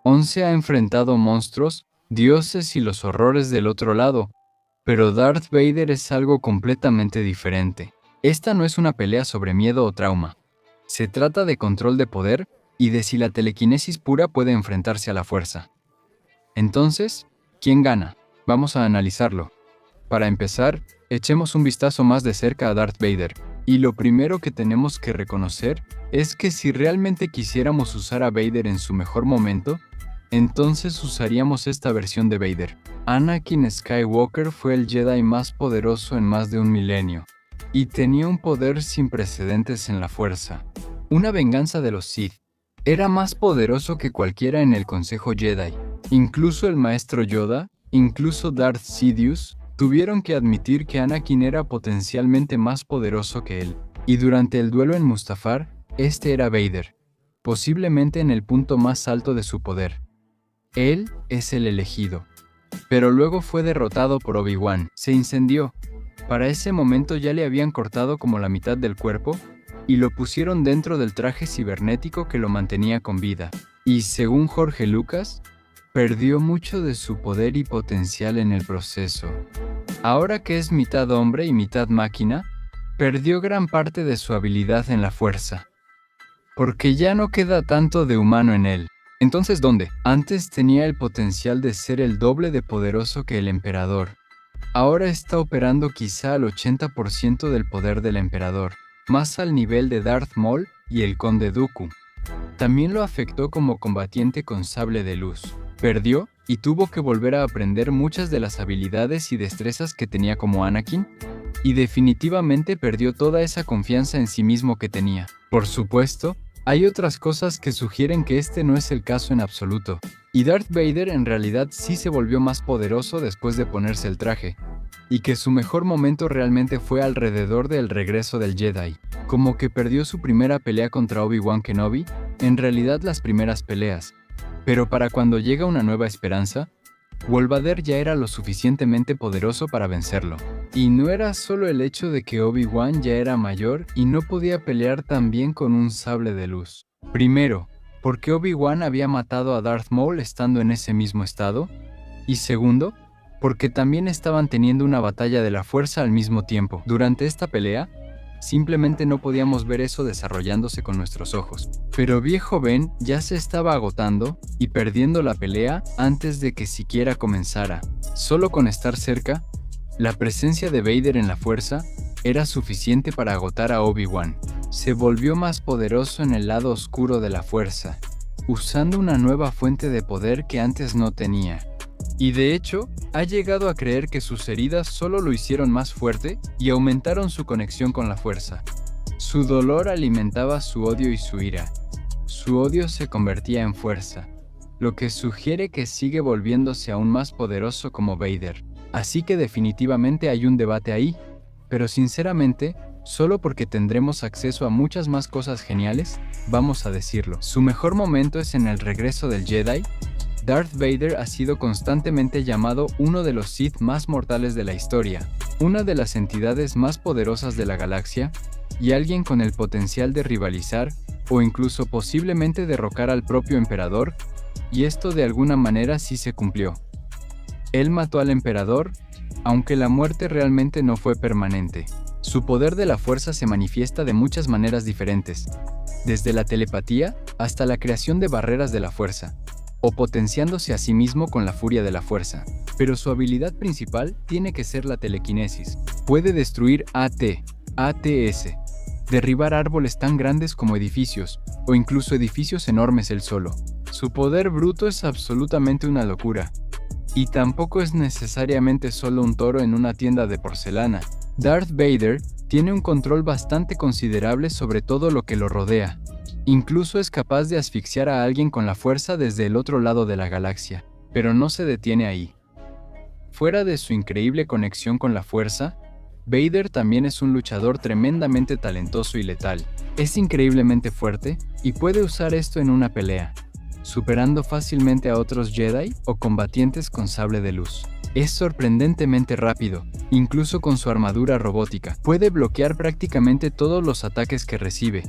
11 ha enfrentado monstruos, dioses y los horrores del otro lado, pero Darth Vader es algo completamente diferente. Esta no es una pelea sobre miedo o trauma. Se trata de control de poder y de si la telequinesis pura puede enfrentarse a la fuerza. Entonces, ¿quién gana? Vamos a analizarlo. Para empezar, echemos un vistazo más de cerca a Darth Vader. Y lo primero que tenemos que reconocer es que si realmente quisiéramos usar a Vader en su mejor momento, entonces usaríamos esta versión de Vader. Anakin Skywalker fue el Jedi más poderoso en más de un milenio, y tenía un poder sin precedentes en la fuerza. Una venganza de los Sith. Era más poderoso que cualquiera en el Consejo Jedi. Incluso el maestro Yoda, incluso Darth Sidious, tuvieron que admitir que Anakin era potencialmente más poderoso que él. Y durante el duelo en Mustafar, este era Vader, posiblemente en el punto más alto de su poder. Él es el elegido. Pero luego fue derrotado por Obi-Wan. Se incendió. Para ese momento ya le habían cortado como la mitad del cuerpo y lo pusieron dentro del traje cibernético que lo mantenía con vida. Y según Jorge Lucas, perdió mucho de su poder y potencial en el proceso. Ahora que es mitad hombre y mitad máquina, perdió gran parte de su habilidad en la fuerza. Porque ya no queda tanto de humano en él. Entonces, ¿dónde? Antes tenía el potencial de ser el doble de poderoso que el emperador. Ahora está operando quizá al 80% del poder del emperador, más al nivel de Darth Maul y el Conde Dooku. También lo afectó como combatiente con sable de luz. Perdió y tuvo que volver a aprender muchas de las habilidades y destrezas que tenía como Anakin, y definitivamente perdió toda esa confianza en sí mismo que tenía. Por supuesto, hay otras cosas que sugieren que este no es el caso en absoluto, y Darth Vader en realidad sí se volvió más poderoso después de ponerse el traje, y que su mejor momento realmente fue alrededor del regreso del Jedi. Como que perdió su primera pelea contra Obi-Wan Kenobi, en realidad las primeras peleas, pero para cuando llega una nueva esperanza, Vader ya era lo suficientemente poderoso para vencerlo. Y no era solo el hecho de que Obi-Wan ya era mayor y no podía pelear tan bien con un sable de luz. Primero, porque Obi-Wan había matado a Darth Maul estando en ese mismo estado. Y segundo, porque también estaban teniendo una batalla de la fuerza al mismo tiempo. Durante esta pelea, simplemente no podíamos ver eso desarrollándose con nuestros ojos. Pero viejo Ben ya se estaba agotando y perdiendo la pelea antes de que siquiera comenzara. Solo con estar cerca, la presencia de Vader en la fuerza era suficiente para agotar a Obi-Wan. Se volvió más poderoso en el lado oscuro de la fuerza, usando una nueva fuente de poder que antes no tenía. Y de hecho, ha llegado a creer que sus heridas solo lo hicieron más fuerte y aumentaron su conexión con la fuerza. Su dolor alimentaba su odio y su ira. Su odio se convertía en fuerza, lo que sugiere que sigue volviéndose aún más poderoso como Vader. Así que definitivamente hay un debate ahí, pero sinceramente, solo porque tendremos acceso a muchas más cosas geniales, vamos a decirlo. Su mejor momento es en el regreso del Jedi. Darth Vader ha sido constantemente llamado uno de los Sith más mortales de la historia, una de las entidades más poderosas de la galaxia, y alguien con el potencial de rivalizar, o incluso posiblemente derrocar al propio emperador, y esto de alguna manera sí se cumplió. Él mató al emperador, aunque la muerte realmente no fue permanente. Su poder de la fuerza se manifiesta de muchas maneras diferentes, desde la telepatía hasta la creación de barreras de la fuerza, o potenciándose a sí mismo con la furia de la fuerza. Pero su habilidad principal tiene que ser la telequinesis. Puede destruir ATS, derribar árboles tan grandes como edificios, o incluso edificios enormes él solo. Su poder bruto es absolutamente una locura. Y tampoco es necesariamente solo un toro en una tienda de porcelana. Darth Vader tiene un control bastante considerable sobre todo lo que lo rodea. Incluso es capaz de asfixiar a alguien con la fuerza desde el otro lado de la galaxia, pero no se detiene ahí. Fuera de su increíble conexión con la fuerza, Vader también es un luchador tremendamente talentoso y letal. Es increíblemente fuerte y puede usar esto en una pelea, superando fácilmente a otros Jedi o combatientes con sable de luz. Es sorprendentemente rápido, incluso con su armadura robótica. Puede bloquear prácticamente todos los ataques que recibe,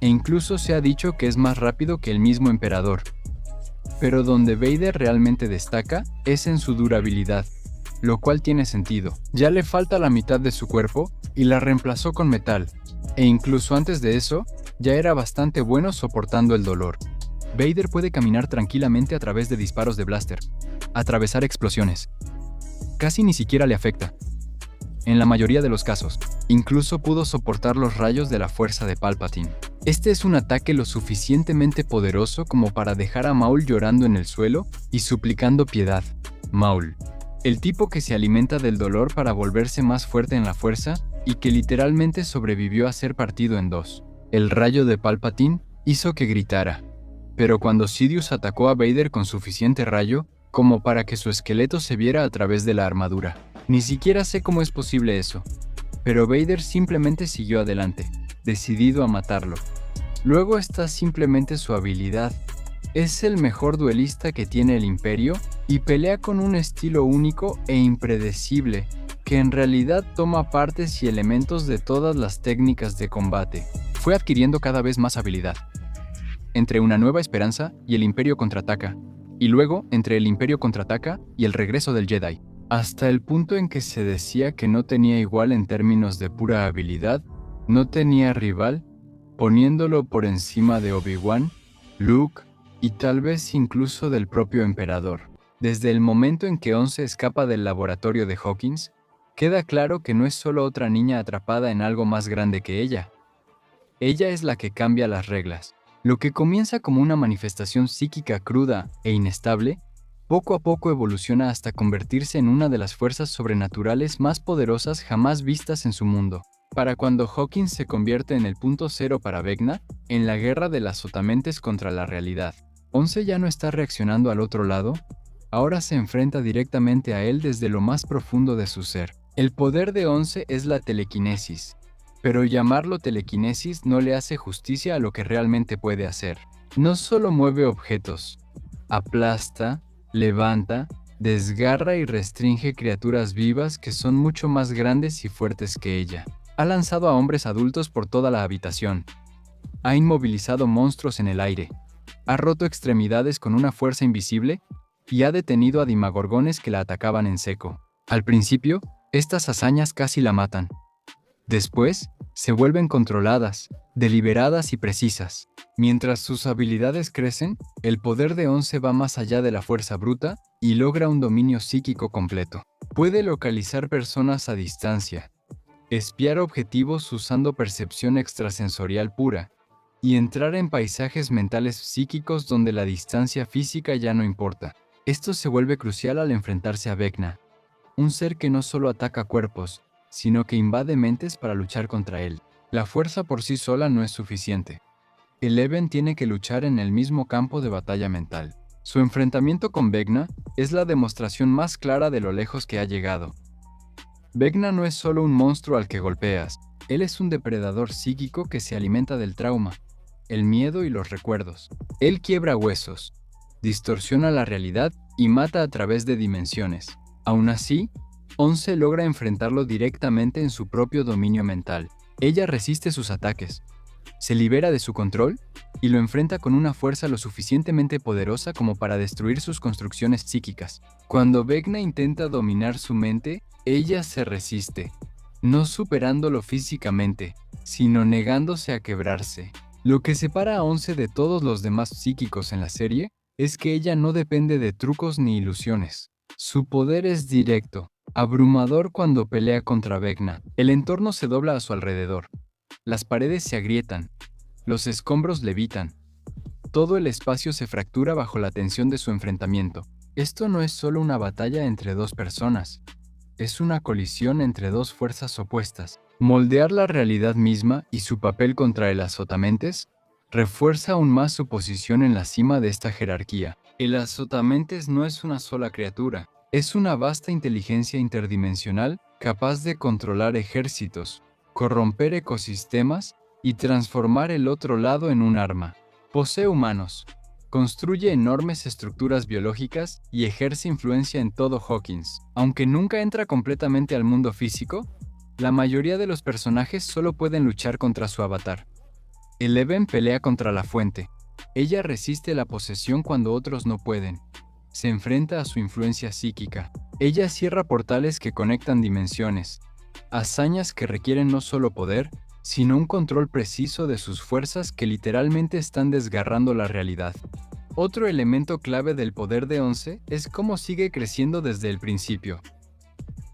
e incluso se ha dicho que es más rápido que el mismo emperador. Pero donde Vader realmente destaca es en su durabilidad, lo cual tiene sentido. Ya le falta la mitad de su cuerpo y la reemplazó con metal, e incluso antes de eso, ya era bastante bueno soportando el dolor. Vader puede caminar tranquilamente a través de disparos de blaster, atravesar explosiones. Casi ni siquiera le afecta. En la mayoría de los casos, incluso pudo soportar los rayos de la fuerza de Palpatine. Este es un ataque lo suficientemente poderoso como para dejar a Maul llorando en el suelo y suplicando piedad. Maul, el tipo que se alimenta del dolor para volverse más fuerte en la fuerza y que literalmente sobrevivió a ser partido en dos. El rayo de Palpatine hizo que gritara, pero cuando Sidious atacó a Vader con suficiente rayo como para que su esqueleto se viera a través de la armadura. Ni siquiera sé cómo es posible eso, pero Vader simplemente siguió adelante, decidido a matarlo. Luego está simplemente su habilidad. Es el mejor duelista que tiene el Imperio y pelea con un estilo único e impredecible, que en realidad toma partes y elementos de todas las técnicas de combate. Fue adquiriendo cada vez más habilidad. Entre Una Nueva Esperanza y el Imperio Contraataca, y luego entre el Imperio Contraataca y el regreso del Jedi, hasta el punto en que se decía que no tenía igual en términos de pura habilidad, no tenía rival, poniéndolo por encima de Obi-Wan, Luke y tal vez incluso del propio emperador. Desde el momento en que Once escapa del laboratorio de Hawkins, queda claro que no es solo otra niña atrapada en algo más grande que ella. Ella es la que cambia las reglas. Lo que comienza como una manifestación psíquica cruda e inestable, poco a poco evoluciona hasta convertirse en una de las fuerzas sobrenaturales más poderosas jamás vistas en su mundo. Para cuando Hawkins se convierte en el punto cero para Vecna, en la guerra de las Otamentes contra la realidad, Once ya no está reaccionando al otro lado, ahora se enfrenta directamente a él desde lo más profundo de su ser. El poder de Once es la telequinesis, pero llamarlo telequinesis no le hace justicia a lo que realmente puede hacer. No solo mueve objetos, aplasta, levanta, desgarra y restringe criaturas vivas que son mucho más grandes y fuertes que ella. Ha lanzado a hombres adultos por toda la habitación. Ha inmovilizado monstruos en el aire. Ha roto extremidades con una fuerza invisible y ha detenido a dimagorgones que la atacaban en seco. Al principio, estas hazañas casi la matan. Después, se vuelven controladas, deliberadas y precisas. Mientras sus habilidades crecen, el poder de Once va más allá de la fuerza bruta y logra un dominio psíquico completo. Puede localizar personas a distancia, espiar objetivos usando percepción extrasensorial pura, y entrar en paisajes mentales psíquicos donde la distancia física ya no importa. Esto se vuelve crucial al enfrentarse a Vecna, un ser que no solo ataca cuerpos, sino que invade mentes para luchar contra él. La fuerza por sí sola no es suficiente. Eleven tiene que luchar en el mismo campo de batalla mental. Su enfrentamiento con Vecna es la demostración más clara de lo lejos que ha llegado. Vecna no es solo un monstruo al que golpeas, él es un depredador psíquico que se alimenta del trauma, el miedo y los recuerdos. Él quiebra huesos, distorsiona la realidad y mata a través de dimensiones. Aún así, Once logra enfrentarlo directamente en su propio dominio mental. Ella resiste sus ataques, se libera de su control y lo enfrenta con una fuerza lo suficientemente poderosa como para destruir sus construcciones psíquicas. Cuando Vecna intenta dominar su mente, ella se resiste, no superándolo físicamente, sino negándose a quebrarse. Lo que separa a Once de todos los demás psíquicos en la serie es que ella no depende de trucos ni ilusiones. Su poder es directo, abrumador cuando pelea contra Vecna. El entorno se dobla a su alrededor. Las paredes se agrietan, los escombros levitan. Todo el espacio se fractura bajo la tensión de su enfrentamiento. Esto no es solo una batalla entre dos personas, es una colisión entre dos fuerzas opuestas. Moldear la realidad misma y su papel contra el Azotamentes refuerza aún más su posición en la cima de esta jerarquía. El Azotamentes no es una sola criatura, es una vasta inteligencia interdimensional capaz de controlar ejércitos, corromper ecosistemas y transformar el otro lado en un arma. Posee humanos, construye enormes estructuras biológicas y ejerce influencia en todo Hawkins. Aunque nunca entra completamente al mundo físico, la mayoría de los personajes solo pueden luchar contra su avatar. Eleven pelea contra la fuente, Ella resiste la posesión cuando otros no pueden. Se enfrenta a su influencia psíquica. Ella cierra portales que conectan dimensiones. Hazañas que requieren no solo poder, sino un control preciso de sus fuerzas que literalmente están desgarrando la realidad. Otro elemento clave del poder de Once es cómo sigue creciendo desde el principio.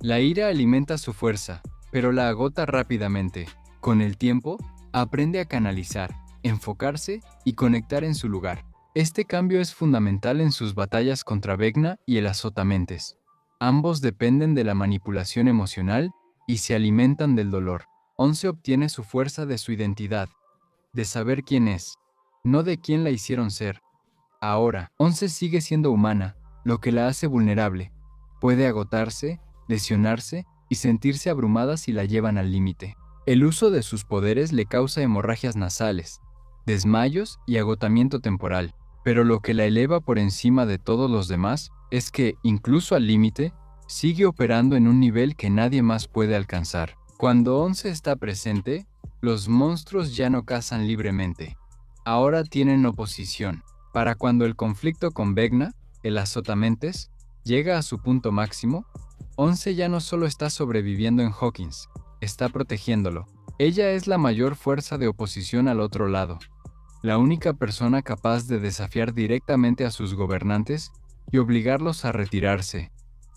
La ira alimenta su fuerza, pero la agota rápidamente. Con el tiempo, aprende a canalizar, enfocarse y conectar en su lugar. Este cambio es fundamental en sus batallas contra Vecna y el Azotamentes. Ambos dependen de la manipulación emocional y se alimentan del dolor. Once obtiene su fuerza de su identidad, de saber quién es, no de quién la hicieron ser. Ahora, Once sigue siendo humana, lo que la hace vulnerable. Puede agotarse, lesionarse y sentirse abrumada si la llevan al límite. El uso de sus poderes le causa hemorragias nasales, desmayos y agotamiento temporal, pero lo que la eleva por encima de todos los demás es que, incluso al límite, sigue operando en un nivel que nadie más puede alcanzar. Cuando Once está presente, los monstruos ya no cazan libremente. Ahora tienen oposición. Para cuando el conflicto con Vecna, el Azotamentes, llega a su punto máximo, Once ya no solo está sobreviviendo en Hawkins, está protegiéndolo. Ella es la mayor fuerza de oposición al otro lado, la única persona capaz de desafiar directamente a sus gobernantes y obligarlos a retirarse,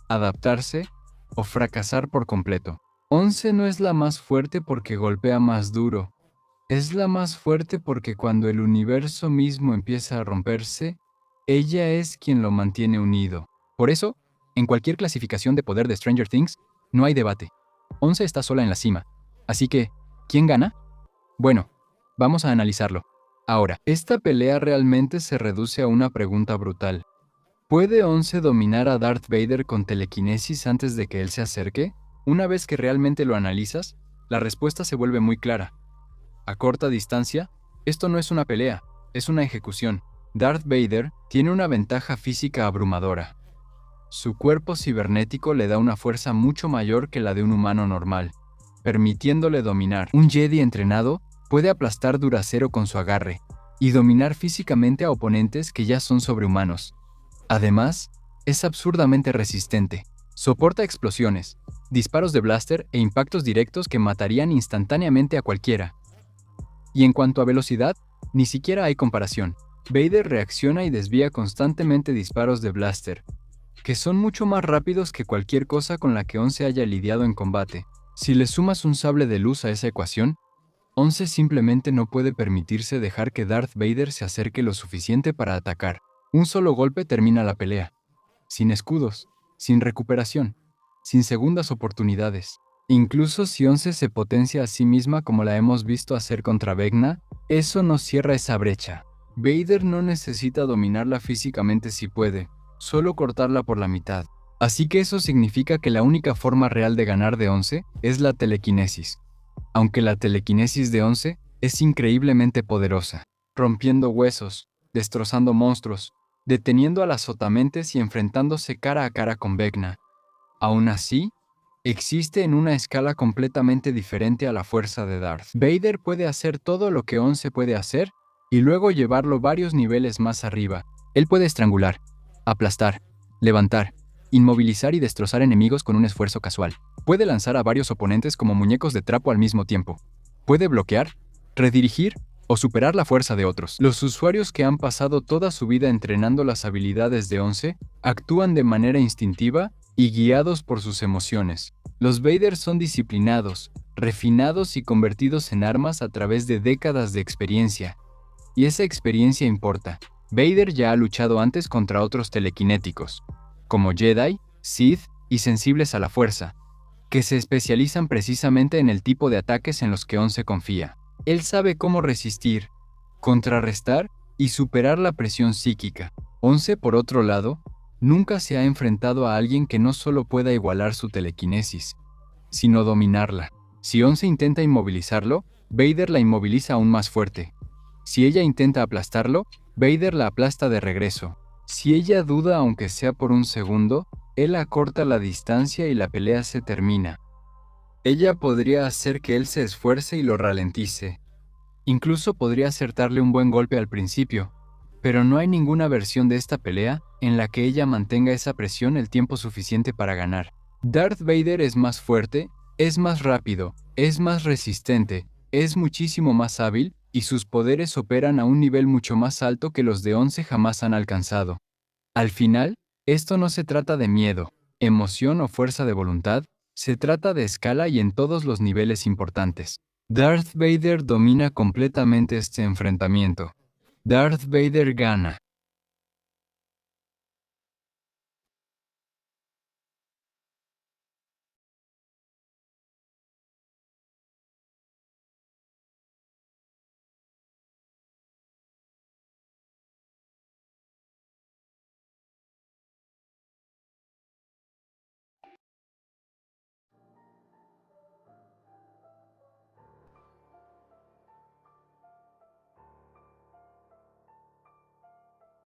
adaptarse o fracasar por completo. Once no es la más fuerte porque golpea más duro, es la más fuerte porque cuando el universo mismo empieza a romperse, ella es quien lo mantiene unido. Por eso, en cualquier clasificación de poder de Stranger Things, no hay debate. Once está sola en la cima. Así que, ¿quién gana? Bueno, vamos a analizarlo. Ahora, esta pelea realmente se reduce a una pregunta brutal. ¿Puede Once dominar a Darth Vader con telequinesis antes de que él se acerque? Una vez que realmente lo analizas, la respuesta se vuelve muy clara. A corta distancia, esto no es una pelea, es una ejecución. Darth Vader tiene una ventaja física abrumadora. Su cuerpo cibernético le da una fuerza mucho mayor que la de un humano normal, permitiéndole dominar. Un Jedi entrenado puede aplastar Duracero con su agarre y dominar físicamente a oponentes que ya son sobrehumanos. Además, es absurdamente resistente. Soporta explosiones, disparos de blaster e impactos directos que matarían instantáneamente a cualquiera. Y en cuanto a velocidad, ni siquiera hay comparación. Vader reacciona y desvía constantemente disparos de blaster, que son mucho más rápidos que cualquier cosa con la que Once haya lidiado en combate. Si le sumas un sable de luz a esa ecuación, Once simplemente no puede permitirse dejar que Darth Vader se acerque lo suficiente para atacar. Un solo golpe termina la pelea, sin escudos, sin recuperación, sin segundas oportunidades. Incluso si Once se potencia a sí misma como la hemos visto hacer contra Vecna, eso no cierra esa brecha. Vader no necesita dominarla físicamente si puede, solo cortarla por la mitad. Así que eso significa que la única forma real de ganar de Once es la telequinesis. Aunque la telequinesis de Once es increíblemente poderosa, rompiendo huesos, destrozando monstruos, deteniendo a las Azotamentes y enfrentándose cara a cara con Vecna. Aún así, existe en una escala completamente diferente a la fuerza de Darth. Vader puede hacer todo lo que Once puede hacer y luego llevarlo varios niveles más arriba. Él puede estrangular, aplastar, levantar, inmovilizar y destrozar enemigos con un esfuerzo casual. Puede lanzar a varios oponentes como muñecos de trapo al mismo tiempo. Puede bloquear, redirigir o superar la fuerza de otros. Los usuarios que han pasado toda su vida entrenando las habilidades de Once actúan de manera instintiva y guiados por sus emociones. Los Vader son disciplinados, refinados y convertidos en armas a través de décadas de experiencia. Y esa experiencia importa. Vader ya ha luchado antes contra otros telequinéticos, como Jedi, Sith y sensibles a la fuerza, que se especializan precisamente en el tipo de ataques en los que Once confía. Él sabe cómo resistir, contrarrestar y superar la presión psíquica. Once, por otro lado, nunca se ha enfrentado a alguien que no solo pueda igualar su telequinesis, sino dominarla. Si Once intenta inmovilizarlo, Vader la inmoviliza aún más fuerte. Si ella intenta aplastarlo, Vader la aplasta de regreso. Si ella duda aunque sea por un segundo, él acorta la distancia y la pelea se termina. Ella podría hacer que él se esfuerce y lo ralentice. Incluso podría acertarle un buen golpe al principio, pero no hay ninguna versión de esta pelea en la que ella mantenga esa presión el tiempo suficiente para ganar. Darth Vader es más fuerte, es más rápido, es más resistente, es muchísimo más hábil, y sus poderes operan a un nivel mucho más alto que los de 11 jamás han alcanzado. Al final, esto no se trata de miedo, emoción o fuerza de voluntad, se trata de escala y en todos los niveles importantes. Darth Vader domina completamente este enfrentamiento. Darth Vader gana.